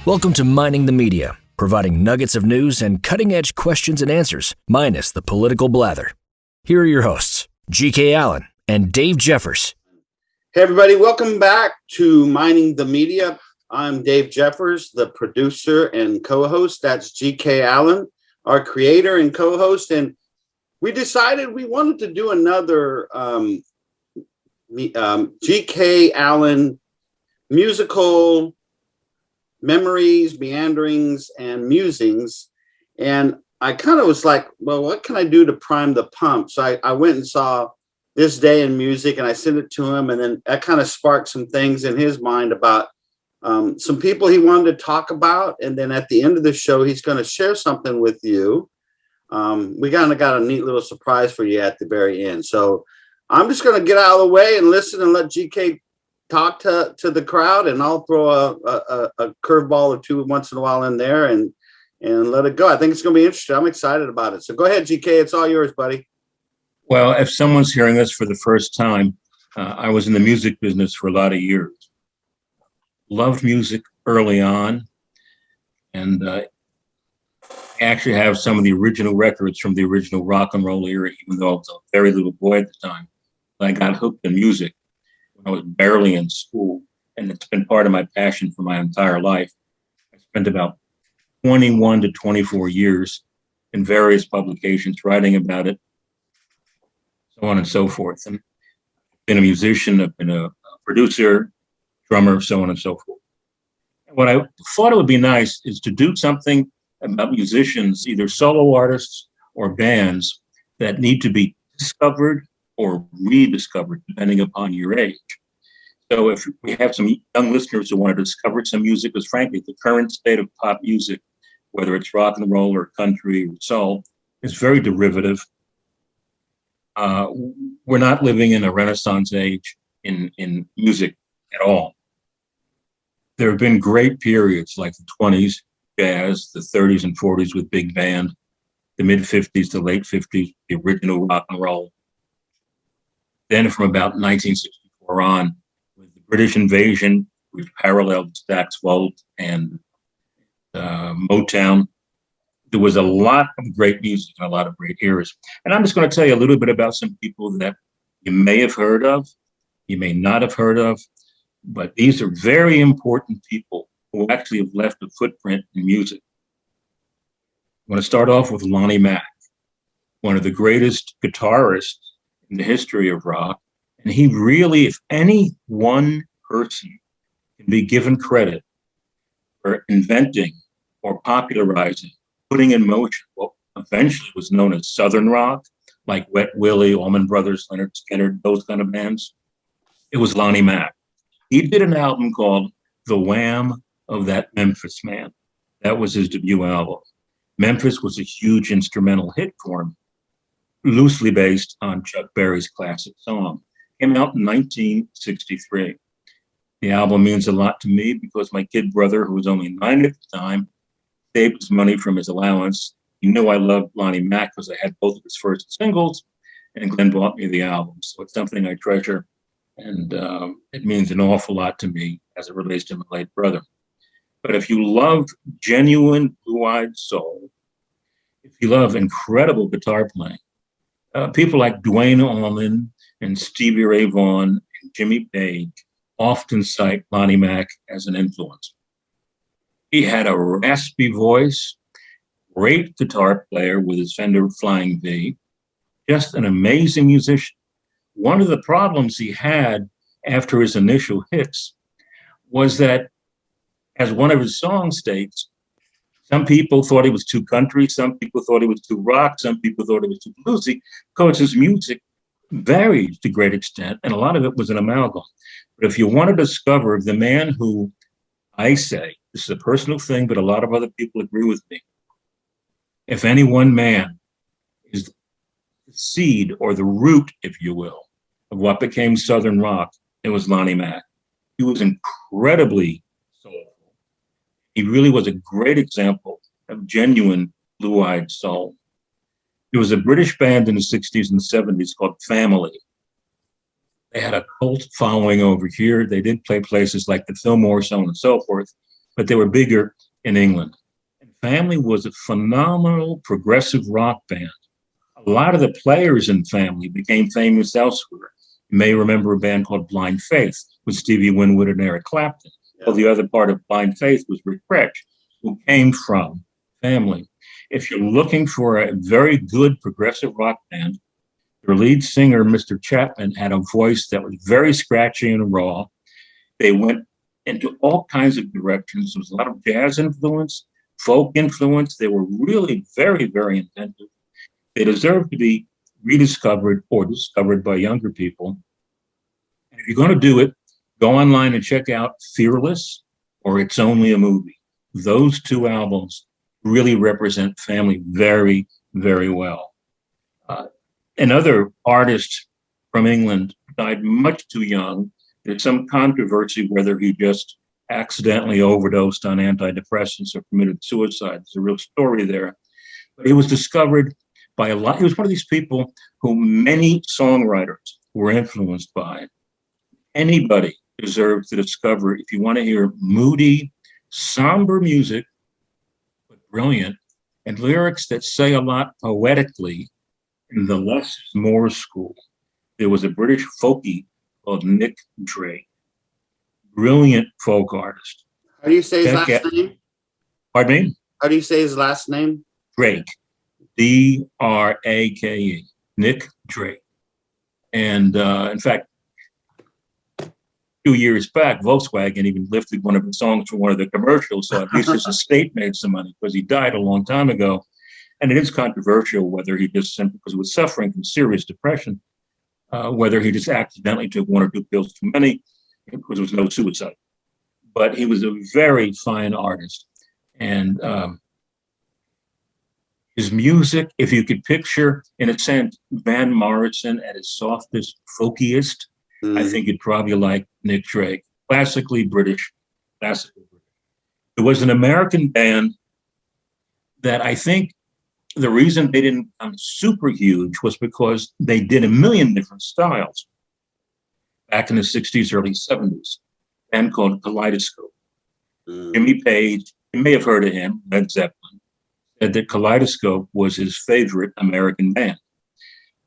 Welcome to Mining the Media, providing nuggets of news and cutting-edge questions and answers, minus the political blather. Here are your hosts, G.K. Allen and Dave Jeffers. Hey, everybody. Welcome back to Mining the Media. I'm Dave Jeffers, the producer and co-host. That's G.K. Allen, our creator and co-host. And we decided we wanted to do another G.K. Allen musical memories, meanderings, and musings. And I kind of was like, well, what can I do to prime the pump? So I went and saw This Day in Music, and I sent it to him. And then that kind of sparked some things in his mind about some people he wanted to talk about. And then at the end of the show, he's going to share something with you. We kind of got a neat little surprise for you at the very end. So I'm just going to get out of the way and listen and let GK talk to the crowd, and I'll throw a curveball or two once in a while in there and let it go. I think it's going to be interesting. I'm excited about it. So go ahead, GK. It's all yours, buddy. Well, if someone's hearing this for the first time, I was in the music business for a lot of years. Loved music early on, and actually have some of the original records from the original rock and roll era, even though I was a very little boy at the time. I got hooked in music when I was barely in school, and it's been part of my passion for my entire life. I spent about 21 to 24 years in various publications writing about it, so on and so forth. And I've been a musician, I've been a producer, drummer, so on and so forth. And what I thought it would be nice is to do something about musicians, either solo artists or bands, that need to be discovered or rediscovered, depending upon your age. So if we have some young listeners who want to discover some music, because frankly, the current state of pop music, whether it's rock and roll or country or soul, is very derivative. We're not living in a Renaissance age in music at all. There have been great periods like the 20s, jazz, the 30s and 40s with big band, the mid 50s, the late 50s, the original rock and roll. Then from about 1964 on, with the British invasion, which paralleled Stax Volt and Motown, there was a lot of great music and a lot of great eras. And I'm just going to tell you a little bit about some people that you may have heard of, you may not have heard of, but these are very important people who actually have left a footprint in music. I'm going to start off with Lonnie Mack, one of the greatest guitarists in the history of rock. And he really, if any one person can be given credit for inventing or popularizing, putting in motion what eventually was known as Southern rock, like Wet Willie, Allman Brothers, Leonard Skinner, those kind of bands, it was Lonnie Mack. He did an album called The Wham of That Memphis Man. That was his debut album. Memphis was a huge instrumental hit for him, loosely based on Chuck Berry's classic song. Came out in 1963. The album means a lot to me because my kid brother, who was only 9 at the time, saved his money from his allowance. He knew I loved Lonnie Mack because I had both of his first singles, and Glenn bought me the album. So it's something I treasure, and it means an awful lot to me as it relates to my late brother. But if you love genuine blue-eyed soul, if you love incredible guitar playing, people like Duane Allman and Stevie Ray Vaughan and Jimmy Page often cite Lonnie Mack as an influence. He had a raspy voice, great guitar player with his Fender Flying V, just an amazing musician. One of the problems he had after his initial hits was that, as one of his songs states, some people thought he was too country, some people thought he was too rock, some people thought he was too bluesy, because his music varied to a great extent, and a lot of it was an amalgam. But if you want to discover the man who, I say, this is a personal thing, but a lot of other people agree with me, if any one man is the seed or the root, if you will, of what became Southern rock, it was Lonnie Mack. He was incredibly soulful. He really was a great example of genuine blue-eyed soul. There was a British band in the 60s and 70s called Family. They had a cult following over here. They did play places like the Fillmore, so on and so forth. but they were bigger in England. And Family was a phenomenal progressive rock band. A lot of the players in Family became famous elsewhere. You may remember a band called Blind Faith with Stevie Winwood and Eric Clapton. Yeah. Well, the other part of Blind Faith was Rick Gretsch, who came from Family. If you're looking for a very good progressive rock band, their lead singer, Mr. Chapman, had a voice that was very scratchy and raw. They went into all kinds of directions. There was a lot of jazz influence, folk influence. They were really very, very inventive. They deserve to be rediscovered or discovered by younger people. And if you're going to do it, go online and check out Fearless or It's Only a Movie. Those two albums really represent Family very, very well. Another artist from England died much too young. There's some controversy whether he just accidentally overdosed on antidepressants or committed suicide. There's a real story there. But he was discovered by a lot. He was one of these people who many songwriters were influenced by. Anybody deserves to discover, if you want to hear moody, somber music, but brilliant, and lyrics that say a lot poetically, in the less is more school. There was a British folkie called Nick Drake, brilliant folk artist. How do you say his last name? Pardon me? How do you say his last name? Drake, D-R-A-K-E, Nick Drake. And in fact, a few years back, Volkswagen even lifted one of his songs from one of the commercials, so at least his estate made some money because he died a long time ago. And it is controversial whether he just simply, because he was suffering from serious depression, whether he just accidentally took one or two pills too many, because there was no suicide. But he was a very fine artist. And his music, if you could picture, in a sense, Van Morrison at his softest, folkiest, I think you'd probably like Nick Drake. Classically British, classically British. There was an American band that I think the reason they didn't become super huge was because they did a million different styles back in the 60s, early 70s, a band called Kaleidoscope. Jimmy Page, you may have heard of him, Led Zeppelin, said that Kaleidoscope was his favorite American band.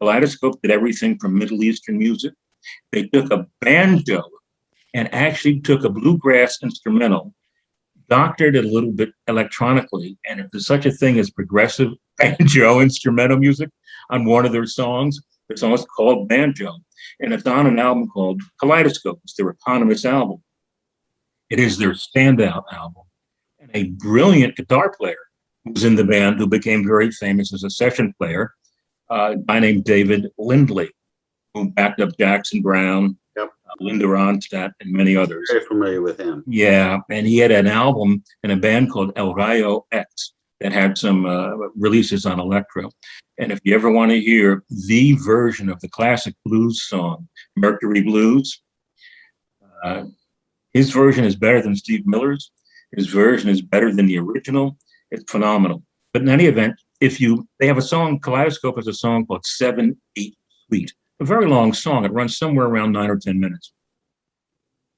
Kaleidoscope did everything from Middle Eastern music. They took a banjo and actually took a bluegrass instrumental, doctored it a little bit electronically, and if there's such a thing as progressive banjo instrumental music on one of their songs, the song is called Banjo, and it's on an album called Kaleidoscope. It's their eponymous album. It is their standout album. And a brilliant guitar player was in the band who became very famous as a session player, a guy named David Lindley, who backed up Jackson Browne, Linda Ronstadt, and many others. Very familiar with him. Yeah, and he had an album in a band called El Rayo X that had some releases on electro. And if you ever want to hear the version of the classic blues song, Mercury Blues, his version is better than Steve Miller's. His version is better than the original. It's phenomenal. But in any event, they have a song, Kaleidoscope has a song called 7-8 Sweet. A very long song. It runs somewhere around 9 or 10 minutes.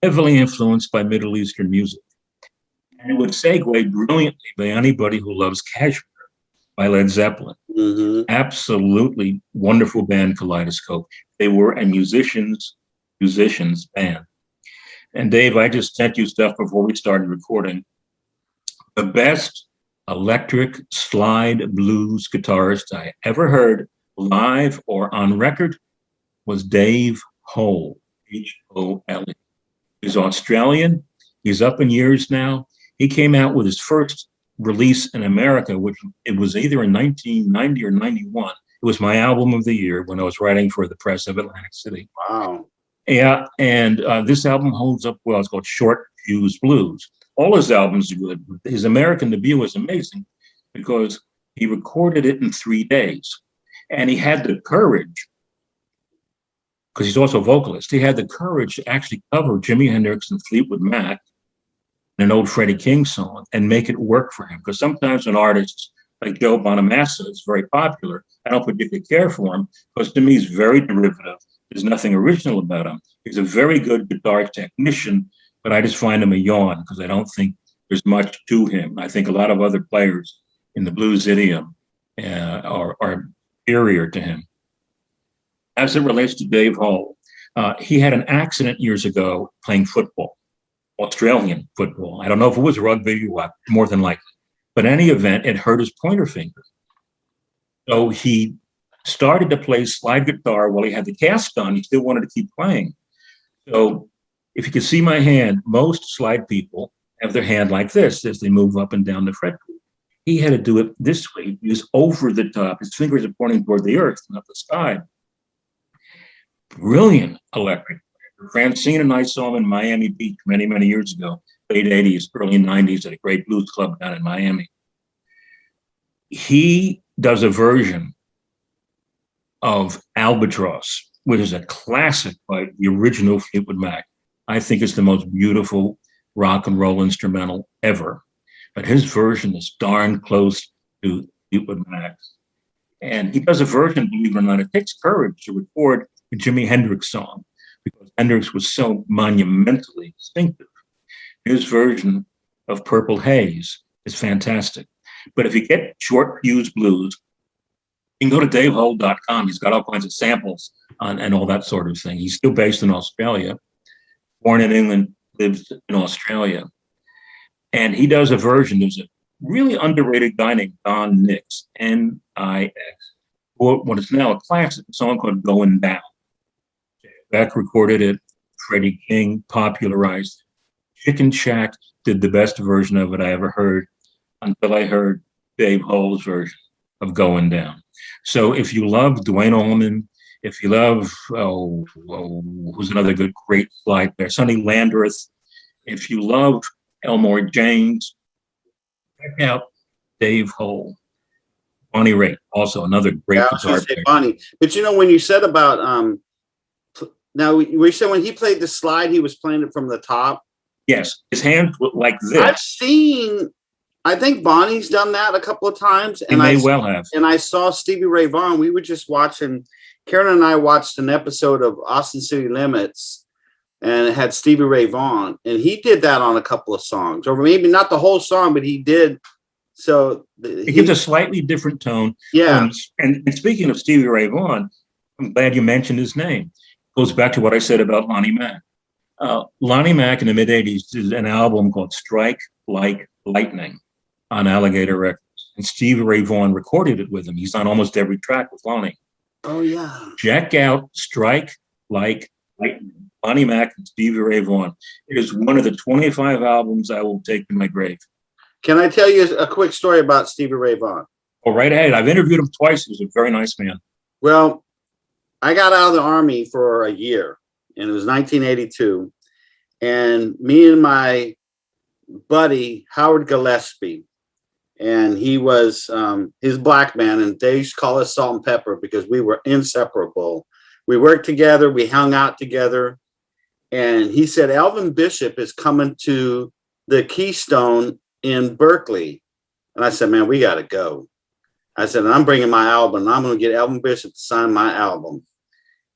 Heavily influenced by Middle Eastern music. And it would segue brilliantly by anybody who loves Kashmir by Led Zeppelin. Absolutely wonderful band, Kaleidoscope. They were a musicians band. And Dave, I just sent you stuff before we started recording. The best electric slide blues guitarist I ever heard, live or on record, was Dave Hole, H-O-L-E. He's Australian. He's up in years now. He came out with his first release in America, which it was either in 1990 or 91. It was my album of the year when I was writing for the Press of Atlantic City. Wow. Yeah, and this album holds up well. It's called Short Fuse Blues. All his albums are good. His American debut was amazing because he recorded it in 3 days. And he had the courage, because he's also a vocalist, he had the courage to actually cover Jimi Hendrix and Fleetwood Mac, an old Freddie King song, and make it work for him. Because sometimes an artist like Joe Bonamassa is very popular, I don't particularly care for him, because to me he's very derivative. There's nothing original about him. He's a very good guitar technician, but I just find him a yawn because I don't think there's much to him. I think a lot of other players in the blues idiom are inferior to him. As it relates to Dave Hull, he had an accident years ago playing football, Australian football. I don't know if it was rugby or what, more than likely. But in any event, it hurt his pointer finger. So he started to play slide guitar while he had the cast on. He still wanted to keep playing. So if you can see my hand, most slide people have their hand like this as they move up and down the fretboard. He had to do it this way. He was over the top. His fingers are pointing toward the earth, not the sky. Brilliant electric player. Francine and I saw him in Miami Beach many, many years ago, late 80s, early 90s, at a great blues club down in Miami. He does a version of Albatross, which is a classic by the original Fleetwood Mac. I think it's the most beautiful rock and roll instrumental ever. But his version is darn close to Fleetwood Mac's. And he does a version, believe it or not. It takes courage to record a Jimi Hendrix song because Hendrix was so monumentally distinctive. His version of Purple Haze is fantastic. But if you get short fuse blues, you can go to davehull.com. He's got all kinds of samples and all that sort of thing. He's still based in Australia, born in England, lives in Australia. And he does a version. There's a really underrated guy named Don Nix, N-I-X, for what is now a classic, a song called Going Down. Beck recorded it. Freddie King popularized it. Chicken Shack did the best version of it I ever heard until I heard Dave Hull's version of Going Down. So if you love Dwayne Allman, if you love, who's another good, great slide player, Sonny Landreth, if you love Elmore James, check out Dave Hull. Bonnie Raitt, also another great guitar player. Bonnie. But you know, when you said about, now we said when he played the slide, he was playing it from the top. Yes, his hands were like this. I think Bonnie's done that a couple of times. And they well have. And I saw Stevie Ray Vaughan. We were just watching, Karen and I watched an episode of Austin City Limits, and it had Stevie Ray Vaughan. And he did that on a couple of songs, or maybe not the whole song, but he did. So it gives a slightly different tone. Yeah. And speaking of Stevie Ray Vaughan, I'm glad you mentioned his name. It goes back to what I said about Lonnie Mack. Lonnie Mack in the mid-'80s did an album called Strike Like Lightning on Alligator Records. And Stevie Ray Vaughan recorded it with him. He's on almost every track with Lonnie. Oh, yeah. Check out Strike Like Lightning, Lonnie Mack and Stevie Ray Vaughan. It is one of the 25 albums I will take to my grave. Can I tell you a quick story about Stevie Ray Vaughan? Oh, right ahead. I've interviewed him twice. He was a very nice man. Well, I got out of the Army for a year, and it was 1982. And me and my buddy, Howard Gillespie, and he was his black man, and they used to call us Salt and Pepper because we were inseparable. We worked together, we hung out together, and he said Elvin Bishop is coming to the Keystone in Berkeley. And I said, man, we got to go. I said, I'm bringing my album. I'm going to get Elvin Bishop to sign my album.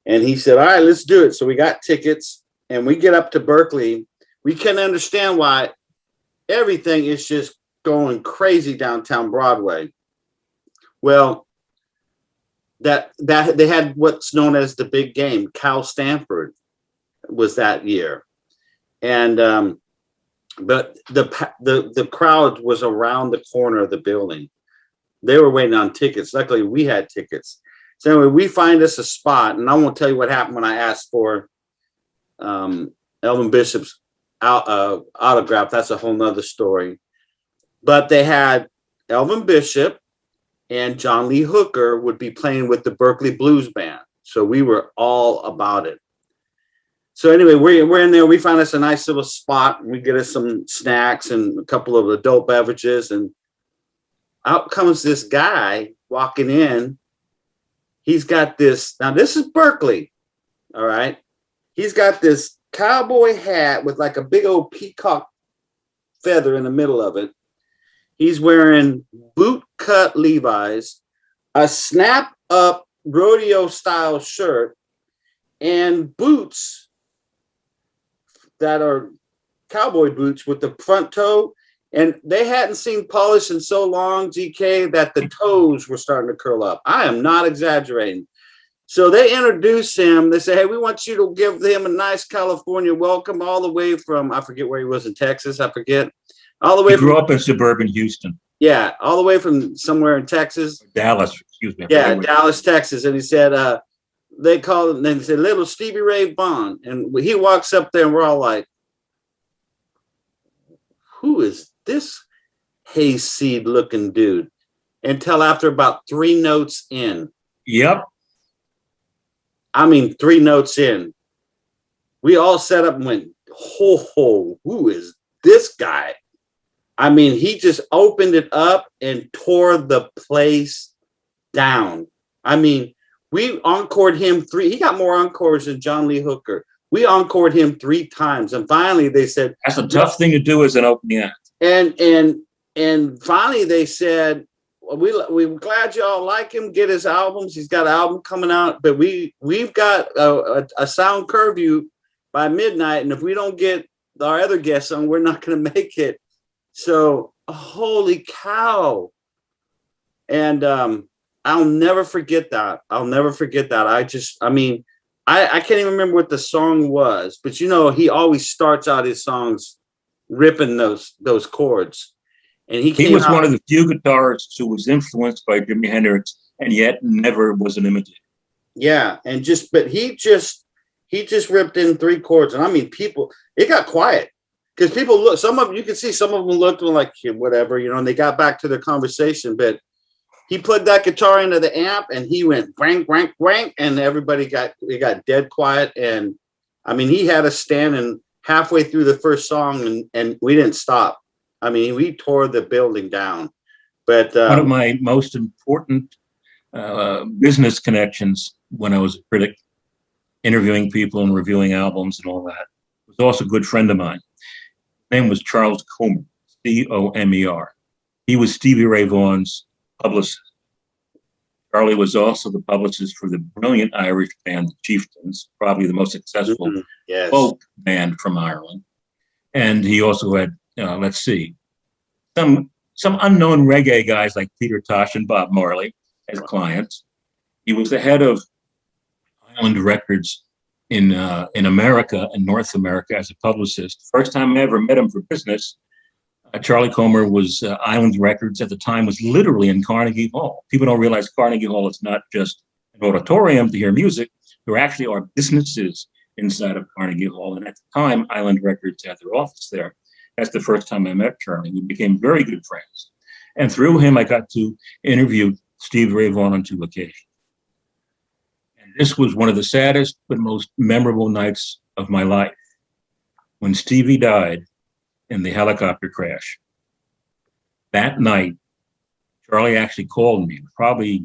And he said, all right, let's do it. So we got tickets, and we get up to Berkeley. We couldn't understand why everything is just going crazy downtown Broadway. Well, that they had what's known as the big game. Cal Stanford was that year, and but the crowd was around the corner of the building. They were waiting on tickets. Luckily, we had tickets. So anyway, we find us a spot, and I won't tell you what happened when I asked for Elvin Bishop's autograph. That's a whole nother story. But they had Elvin Bishop and John Lee Hooker would be playing with the Berkeley Blues Band. So we were all about it. So anyway, we're in there. We find us a nice little spot. We get us some snacks and a couple of adult beverages. And out comes this guy walking in. He's got this. Now, this is Berkeley. All right. He's got this cowboy hat with like a big old peacock feather in the middle of it. He's wearing boot cut Levi's, a snap up rodeo style shirt, and boots that are cowboy boots with the front toe And they hadn't seen Polish in so long, GK, that the toes were starting to curl up. I am not exaggerating. So they introduced him. They say, hey, we want you to give him a nice California welcome all the way from, I forget where he was in Texas. I forget. All the way He grew up in suburban Houston. Yeah, all the way from somewhere in Texas. Dallas, excuse me. Yeah, Dallas, Texas. And he said, they called him, and they said, little Stevie Ray Vaughan. And he walks up there and we're all like, who is this hayseed looking dude? Until after about 3 notes in. Yep. I mean, 3 notes in. We all sat up and went, ho, who is this guy? I mean, he just opened it up and tore the place down. I mean, we encored him 3. He got more encores than John Lee Hooker. We encored him 3 times. And finally they said, that's a tough thing to do as an opening act. And finally they said, well, we're glad y'all like him, get his albums. He's got an album coming out, but we've got a sound curfew by midnight. And if we don't get our other guests on, we're not going to make it. So, holy cow. And I'll never forget that. I mean, I can't even remember what the song was, but you know, he always starts out his songs ripping those chords. And he was one of the few guitarists who was influenced by Jimi Hendrix and yet never was an imitator. Yeah, and he just ripped in 3 chords. And I mean, it got quiet. Because people look, you can see some of them looked like, whatever, you know, and they got back to their conversation. But he plugged that guitar into the amp and he went bang, bang, bang, and everybody got dead quiet. And I mean, he had us standing halfway through the first song and we didn't stop. I mean, we tore the building down. But one of my most important business connections when I was a critic, interviewing people and reviewing albums and all that, was also a good friend of mine. His name was Charles Comer, Comer. He was Stevie Ray Vaughan's publicist. Charlie was also the publicist for the brilliant Irish band, the Chieftains, probably the most successful folk band from Ireland. And he also had, some unknown reggae guys like Peter Tosh and Bob Marley as clients. He was the head of Island Records in America and North America as a publicist. First time I ever met him for business, Charlie Comer was Island Records at the time was literally in Carnegie Hall. People don't realize Carnegie Hall is not just an auditorium to hear music. There actually are businesses inside of Carnegie Hall. And at the time, Island Records had their office there. That's the first time I met Charlie. We became very good friends. And through him, I got to interview Stevie Ray Vaughan on 2 occasions. And this was one of the saddest but most memorable nights of my life. When Stevie died in the helicopter crash, that night, Charlie actually called me, probably,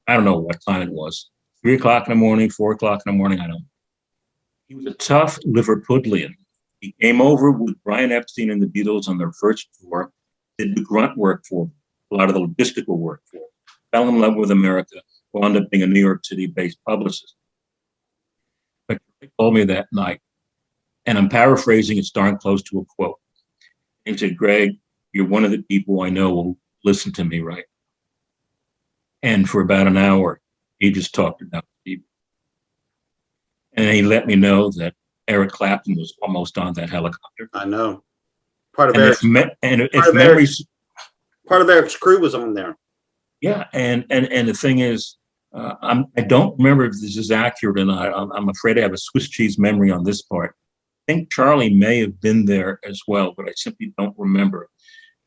I don't know what time it was, 3 o'clock in the morning, 4 o'clock in the morning, I don't know. He was a tough Liverpudlian. He came over with Brian Epstein and the Beatles on their first tour, did the grunt work for them, a lot of the logistical work for them, fell in love with America, wound up being a New York City-based publicist. But he called me that night, and I'm paraphrasing, it's darn close to a quote. He said, Greg, you're one of the people I know will listen to me, right? And for about an hour, he just talked about Stevie. And he let me know that Eric Clapton was almost on that helicopter. I know. Part of Eric's crew was on there. Yeah, and the thing is, I don't remember if this is accurate or not. I'm afraid I have a Swiss cheese memory on this part. I think Charlie may have been there as well, but I simply don't remember.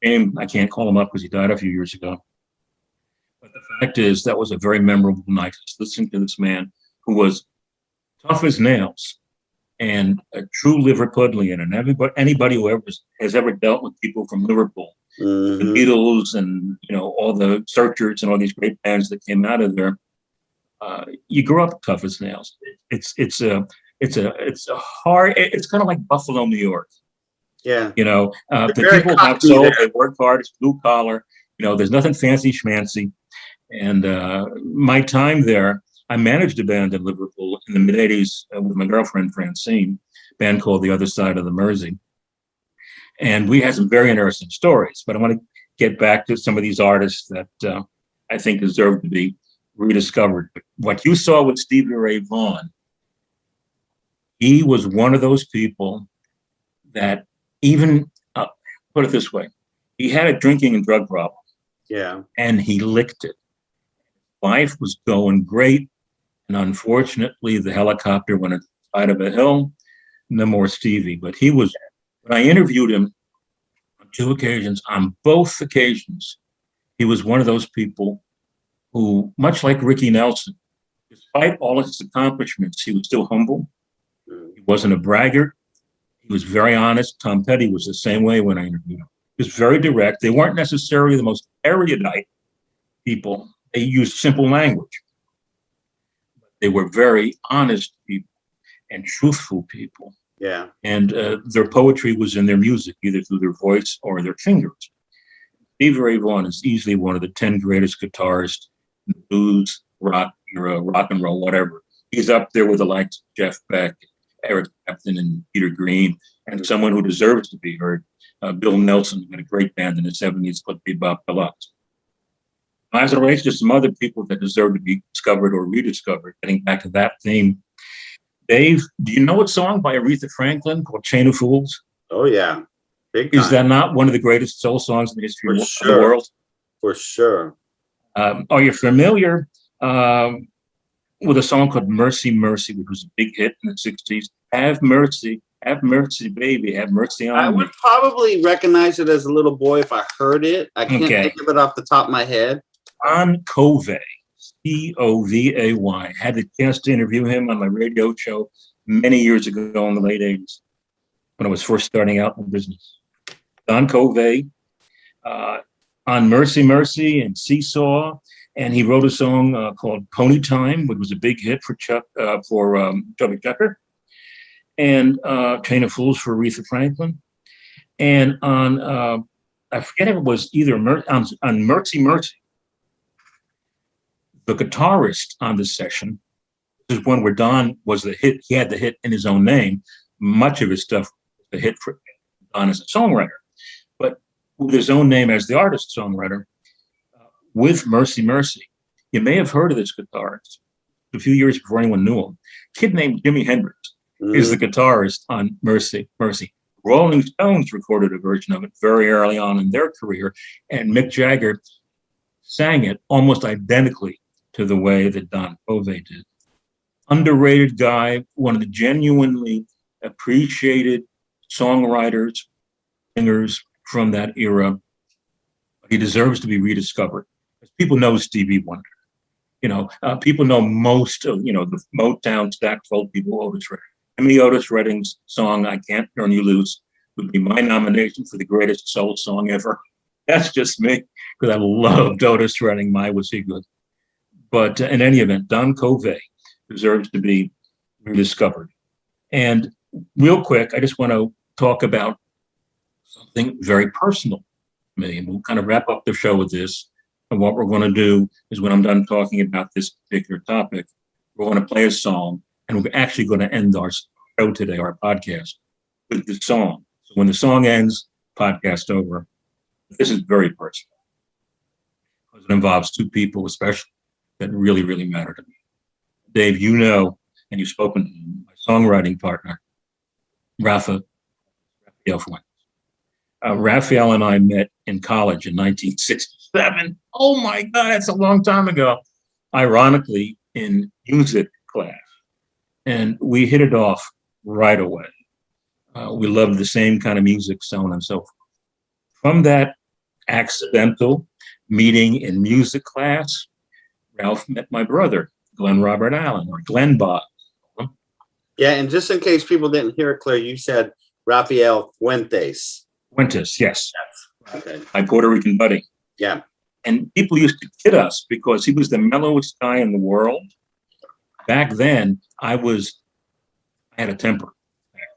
And I can't call him up because he died a few years ago. But the fact is, that was a very memorable night. Just listening to this man who was tough as nails and a true Liverpudlian. And anybody who has ever dealt with people from Liverpool, the Beatles and all the Searchers and all these great bands that came out of there, you grow up tough as nails. It's a hard. It's kind of like Buffalo, New York. Yeah. The people have soul. They work hard. It's blue collar. There's nothing fancy schmancy. And my time there, I managed a band in Liverpool in the mid-'80s with my girlfriend, Francine, a band called The Other Side of the Mersey. And we had some very interesting stories, but I want to get back to some of these artists that I think deserve to be rediscovered. But what you saw with Stevie Ray Vaughan, he was one of those people that even, put it this way, he had a drinking and drug problem. Yeah. And he licked it. Life was going great. And unfortunately, the helicopter went on the side of a hill. No more Stevie. But he was, when I interviewed him on 2 occasions, on both occasions, he was one of those people who, much like Ricky Nelson, despite all his accomplishments, he was still humble. He wasn't a braggart. He was very honest. Tom Petty was the same way when I interviewed him. He was very direct. They weren't necessarily the most erudite people. They used simple language. They were very honest people and truthful people. Yeah. And their poetry was in their music, either through their voice or their fingers. Stevie Ray Vaughan is easily one of the 10 greatest guitarists in the blues, rock era, rock and roll, whatever. He's up there with the likes of Jeff Beck, Eric Clapton, and Peter Green, and someone who deserves to be heard. Bill Nelson had a great band in the 70s called Bebop Deluxe. As it relates to some other people that deserve to be discovered or rediscovered, getting back to that theme, Dave, do you know a song by Aretha Franklin called Chain of Fools? Oh, yeah. Big time. Is that not one of the greatest soul songs in the history of the world? For sure. Are you familiar with a song called Mercy, Mercy, which was a big hit in the 60s? Have mercy, baby, have mercy on me. I would probably recognize it as a little boy if I heard it. I can't think of it off the top of my head. Don Covey, Covay, had the chance to interview him on my radio show many years ago in the late 80s when I was first starting out in business. Don Covey on Mercy, Mercy and Seesaw. And he wrote a song called Pony Time, which was a big hit for Chubby Checker. And Chain of Fools for Aretha Franklin. And on, I forget if it was either on Mercy, Mercy, the guitarist on this session, this is one where Don was the hit. He had the hit in his own name. Much of his stuff was the hit for Don as a songwriter. But with his own name as the artist-songwriter, with Mercy, Mercy, you may have heard of this guitarist a few years before anyone knew him. A kid named Jimi Hendrix is the guitarist on Mercy, Mercy. Rolling Stones recorded a version of it very early on in their career, and Mick Jagger sang it almost identically to the way that Don Covey did. Underrated guy, one of the genuinely appreciated songwriters, singers from that era. He deserves to be rediscovered. People know Stevie Wonder. People know most of, the Motown Stax old people, Otis Redding. Otis Redding's song, I Can't Turn You Loose, would be my nomination for the greatest soul song ever. That's just me, because I loved Otis Redding. My, was he good. But in any event, Don Covey deserves to be rediscovered. And real quick, I just want to talk about something very personal to me. And we'll kind of wrap up the show with this. And what we're going to do is, when I'm done talking about this particular topic, we're going to play a song, and we're actually going to end our show today, our podcast, with the song. So when the song ends, podcast over. This is very personal, because it involves 2 people, especially, that really, really matter to me. Dave, and you've spoken to him, my songwriting partner, Raphael Fuentes. Raphael and I met in college in 1967. Oh my God, that's a long time ago. Ironically, in music class. And we hit it off right away. We loved the same kind of music, so on and so forth. From that accidental meeting in music class, Ralph met my brother, Glenn Robert Allen, or Glenn Bob. Yeah, and just in case people didn't hear it clear, you said Raphael Fuentes. Fuentes, yes. Okay. My Puerto Rican buddy. Yeah. And people used to kid us because he was the mellowest guy in the world. Back then, I had a temper.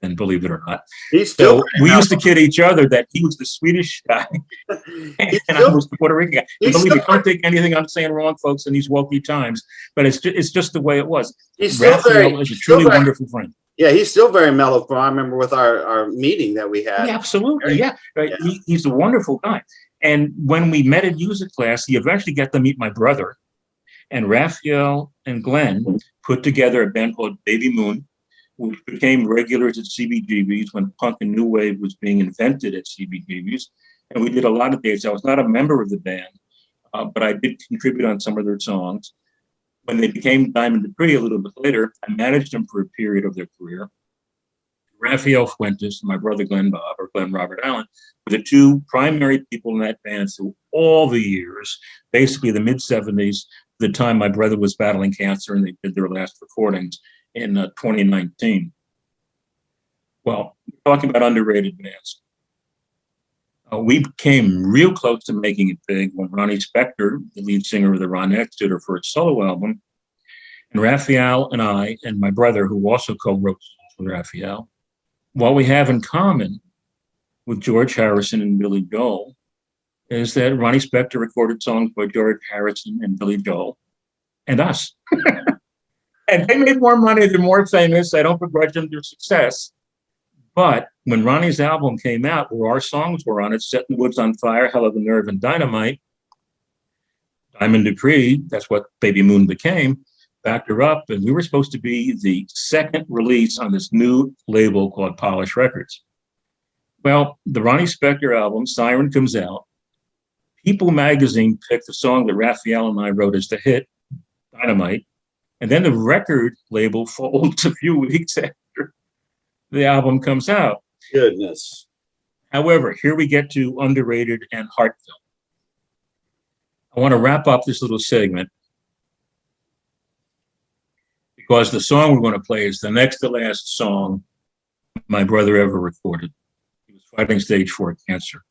And believe it or not. So we used to kid each other that he was the Swedish guy and I was the Puerto Rican guy. And believe me, don't take anything I'm saying wrong, folks, in these wokey times, but it's just the way it was. Raphael is a truly wonderful friend. Yeah, he's still very mellow. From I remember with our meeting that we had. Yeah, absolutely. Yeah, right. Yeah. He's a wonderful guy. And when we met in music class, he eventually got to meet my brother. And Raphael and Glenn put together a band called Baby Moon, which became regulars at CBGB's when punk and new wave was being invented at CBGB's. And we did a lot of dates. I was not a member of the band, but I did contribute on some of their songs. When they became Diamond Dupree a little bit later, I managed them for a period of their career. Raphael Fuentes and my brother Glenn Bob, or Glenn Robert Allen, were the two primary people in that band through all the years, basically the mid-70s, the time my brother was battling cancer and they did their last recordings in 2019. Well, talking about underrated bands. We came real close to making it big when Ronnie Spector, the lead singer of the Ronettes, did her first solo album. And Raphael and I, and my brother, who also co-wrote songs with Raphael, what we have in common with George Harrison and Billy Joel is that Ronnie Spector recorded songs by George Harrison and Billy Joel and us. And they made more money, they're more famous. I don't begrudge them their success. But when Ronnie's album came out, where our songs were on it, Setting Woods on Fire, Hell of a Nerve, and Dynamite, Diamond Dupree, that's what Baby Moon became, backed her up, and we were supposed to be the second release on this new label called Polish Records. Well, the Ronnie Spector album, Siren, comes out. People magazine picked the song that Raphael and I wrote as the hit, Dynamite, and then the record label folds a few weeks after the album comes out. Goodness. However, here we get to underrated and heartfelt. I want to wrap up this little segment because the song we're going to play is the next to last song my brother ever recorded. He was fighting stage 4 cancer.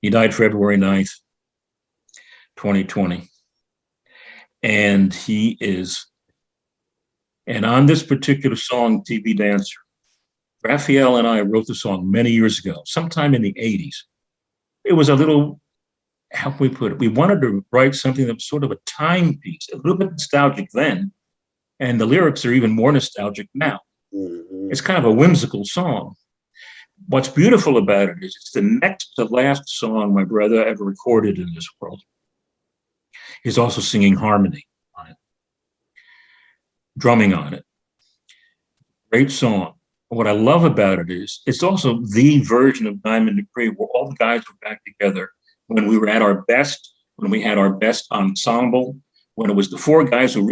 He died February 9th, 2020. And on this particular song, TV Dancer, Raphael and I wrote the song many years ago, sometime in the 80s. It was a little, how can we put it? We wanted to write something that was sort of a timepiece, a little bit nostalgic then, and the lyrics are even more nostalgic now. Mm-hmm. It's kind of a whimsical song. What's beautiful about it is it's the next to last song my brother ever recorded in this world. He's also singing harmony on it, drumming on it. Great song. What I love about it is it's also the version of Diamond Dupree where all the guys were back together when we were at our best, when we had our best ensemble, when it was the 4 guys who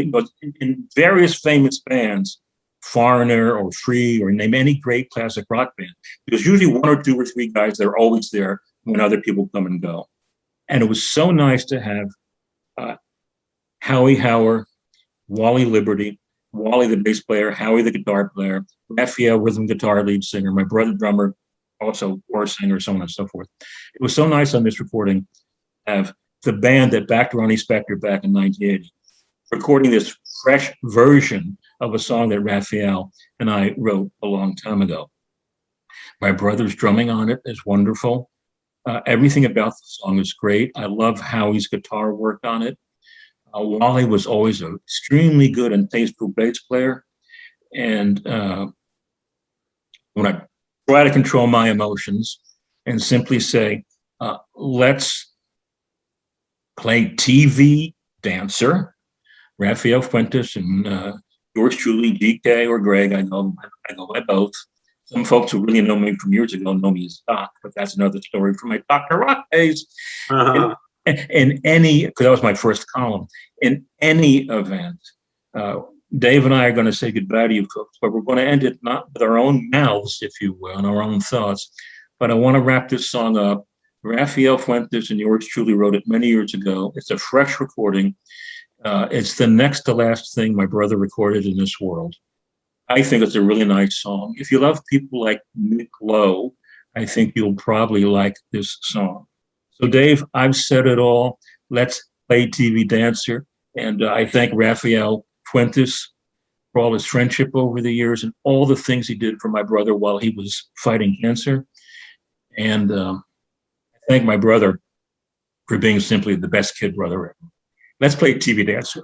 in various famous bands, Foreigner or Free or name any great classic rock band. There's usually 1 or 2 or 3 guys that are always there when other people come and go. And it was so nice to have Howie Hauer, Wally Liberty, Wally the bass player, Howie the guitar player, Raphael rhythm guitar lead singer, my brother drummer, also chorus singer, so on and so forth. It was so nice on this recording to have the band that backed Ronnie Spector back in 1980 recording this fresh version of a song that Raphael and I wrote a long time ago. My brother's drumming on it is wonderful. Everything about the song is great. I love Howie's guitar work on it. Wally was always an extremely good and tasteful bass player. And when I try to control my emotions and simply say, let's play TV Dancer, Raphael Fuentes and yours truly, GK or Greg, I go by both. Some folks who really know me from years ago know me as Doc, but that's another story from my Dr. Rock days. Uh-huh. In any, because that was my first column, in any event, Dave and I are going to say goodbye to you folks, but we're going to end it not with our own mouths, if you will, and our own thoughts. But I want to wrap this song up. Raphael Fuentes and yours truly wrote it many years ago. It's a fresh recording. It's the next to last thing my brother recorded in this world. I think it's a really nice song. If you love people like Nick Lowe, I think you'll probably like this song. So, Dave, I've said it all. Let's play TV Dancer. And I thank Raphael Fuentes for all his friendship over the years and all the things he did for my brother while he was fighting cancer. And I thank my brother for being simply the best kid brother ever. Let's play TV Dancer.